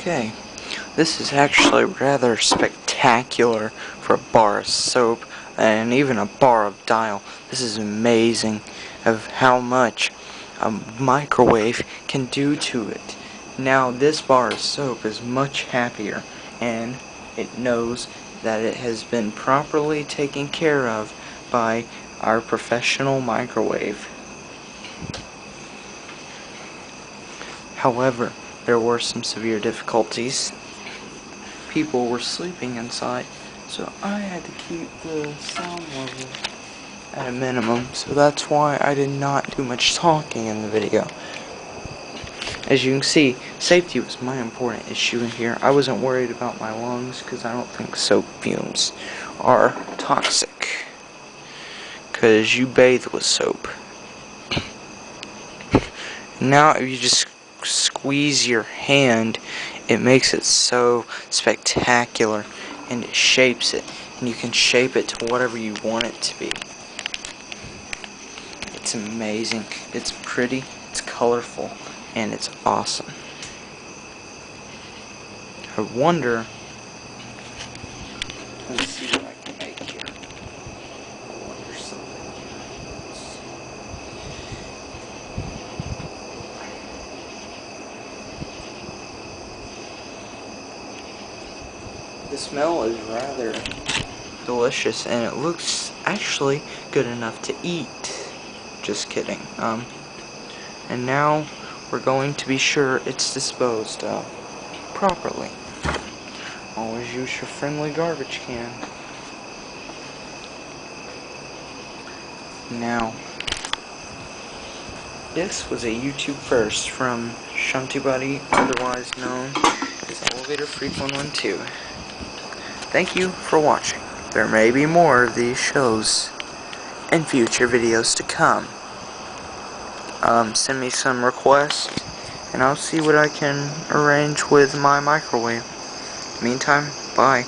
Okay, this is actually rather spectacular for a bar of soap and even a bar of dial. This is amazing of how much a microwave can do to it. Now this bar of soap is much happier and it knows that it has been properly taken care of by our professional microwave. However, there were some severe difficulties. People were sleeping inside, so I had to keep the sound level at a minimum, so that's why I did not do much talking in the video. As you can see, safety was my important issue in here. I wasn't worried about my lungs because I don't think soap fumes are toxic, because you bathe with soap. Now if you just squeeze your hand, it makes it so spectacular, and it shapes it, and you can shape it to whatever you want it to be. It's amazing, it's pretty, it's colorful, and it's awesome. I wonder, let's see what I can make here. I wonder something. The smell is rather delicious, and it looks actually good enough to eat. Just kidding. And now we're going to be sure it's disposed of properly. Always use your friendly garbage can. Now, this was a YouTube first from ShuntyBuddy, otherwise known as Elevator Freak 112. Thank you for watching. There may be more of these shows in future videos to come. Send me some requests, and I'll see what I can arrange with my microwave. Meantime, bye.